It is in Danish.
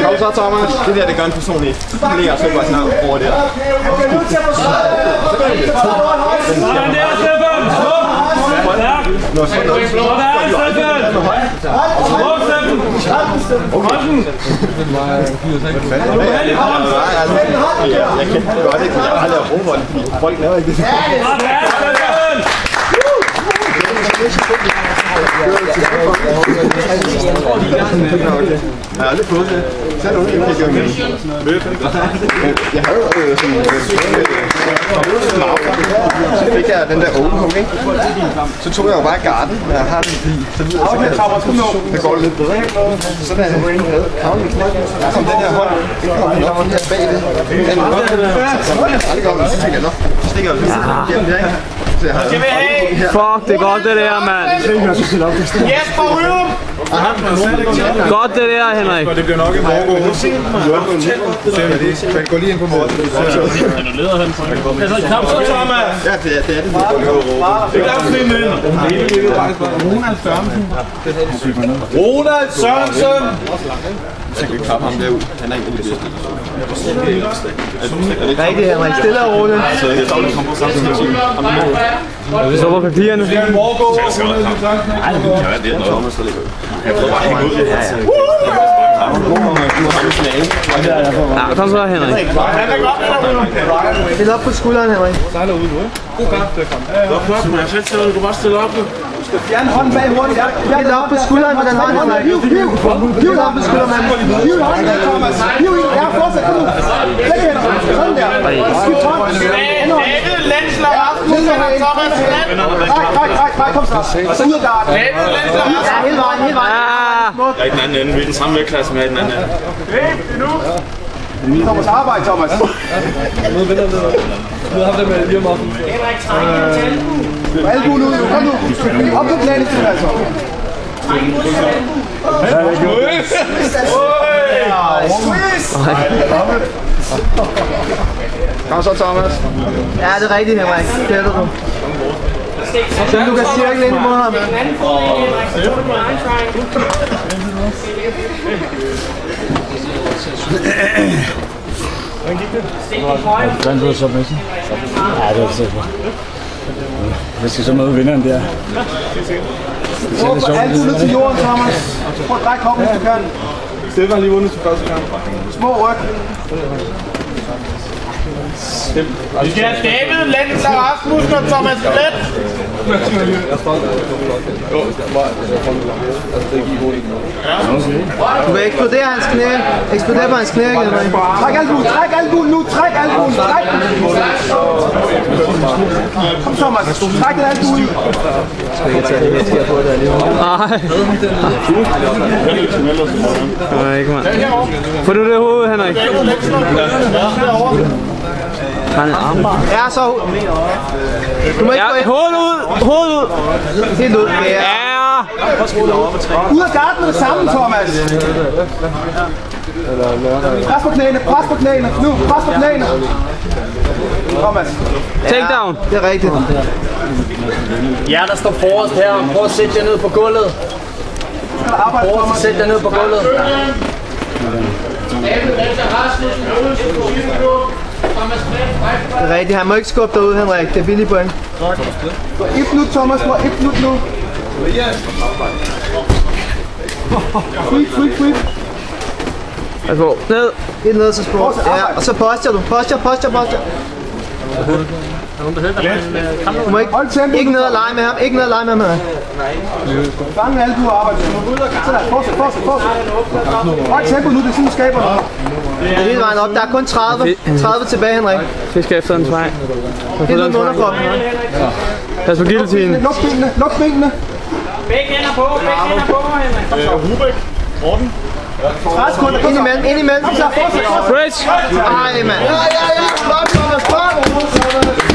Kom så, Thomas. Det der, det gør en person i. Det ligger så bare snart over der. Sådan der, Stefan! Nå, sådan noget. Jeg kender det godt, ikke? Men jeg har aldrig lavet robold. Folk laver ikke det. Jeg har aldrig fået det. Så er det nogen, jeg kan Jeg havde sådan så fik jeg den der åbenhug, ikke? Så tog jeg jo bare garden, når jeg har den bil. Så videre, så går det lidt bedre. Så da jeg havde kravlingsknæk, så kom den her hånd, ikke kom den op her bagved. Den var aldrig godt, så tænkte jeg, nå, så stikker jeg jo lidt gennem der, ikke? Fuck, det er godt det der, mand. Jesper Ryum! Godt det der, Henrik. Det bliver nok en morgen. Man går lige ind på morgen. Er du leder, han? Altså, knap så, Thomas! Ja, det er det. Det er sådan en mænd. Ronald Sørensen! Så kan vi klappe ham derud. Han er ikke det bedste. Rigtigt, Henrik. Stille og roligt. Så jeg tror, det kommer på samme tid. Så på papirerne. Det er en morgård. Nej, det er det. Thomas, der ligger. Jeg prøver bare at hænge ud. Ja, kom så, Henrik. Stille op på skulderen, Henrik. Sejler ud nu, ikke? God kamp, det kom. Det var flot, men jeg selv du kan bare stille op nu. Fjern hånden bag hurtigt. Stille op på skulderen med den hånd, Henrik. Hiv op på skulderen, mand. Hiv hånden bag, Thomas. Hiv i. Ja, fortsæt. Kom nu. Læg hænder. Sådan der. Skift hånd. David Lensler Rasmussen og Thomas Land. Nej, kom så. Så ud af garden. David Lensler Rasmussen. Ja, hele vejen. Jeg er i den anden ende. Vi er den samme vægtklasse, som jeg er i den anden ende. Thomas, arbejde, Thomas. Nu har vi med lige om op. Albuen ud, kom nu. Op på planen til, altså. Kom så, Thomas. Ja, det er rigtigt, Henrik. Det er du. Så du kan cirkle ind mod ham. Hvordan blev det så med? Ja, det var så godt. Vi skal så møde vinderen der. Åbn albuen ud til jorden, Thomas. Prøv at dreje koppen, hvis du kan. Stefan har lige vundet til første kamp. Små ryg. Vi skal have David Lensler Rasmussen og Thomas Let. Du vil eksplodere hans knæ. Eksplodere på hans knæ, Henrik. Træk albuen nu. Træk albuen. Kom, Thomas. Træk den albuen. Skal ikke tage det lidt her på det alligevel? Nej. Ikke, mand. Får du det i hovedet, Henrik? Han er armbar. Ja, så... Du må ikke gå ind. Hovedet ud! Hovedet ud! Helt ud. Ja! Ud af garden med det samme, Thomas. Pres på knæene. Pres på knæene. Nu. Pres på knæene. Thomas. Takedown. Det er rigtigt. Ja, der står forrest her. Prøv at sætte jer ned på gulvet. Prøv at sætte jer ned på gulvet. Det er rigtigt. Han må ikke skubbe derud, Henrik. Det er billig point. Et minut, Thomas. Et minut nu. Fri. Altså, ned. Helt ned til sport. Ja, og så poster du. Poster. Du må ikke ned og lege med ham. Ikke ned og lege med ham. Fange albuen og arbejde. Sådan der. Fortsæt. Højt tempo nu. Det er sådan, du skaber noget. Det er hele vejen op. Der er kun 30 tilbage, Henrik. Fisker efter den vej. Helt ud med underkroppen. Pas på guillotinen. Luk benene. Begge hænder på, Henrik. Rubik. Morten. 30 sekunder. Ind imellem. Kom så. Fortsæt. Bridge. Ej, mand. Ja. Flot, Thomas.